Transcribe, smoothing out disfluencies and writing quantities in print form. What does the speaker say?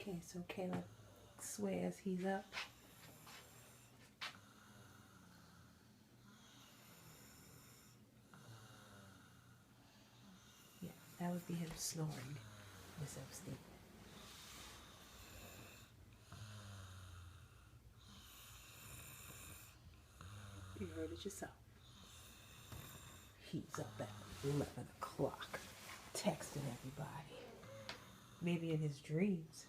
Okay, so Caleb swears he's up. Yeah, that would be him snoring, Miss Epstein. You heard it yourself. He's up at 11 o'clock, texting everybody. Maybe in his dreams.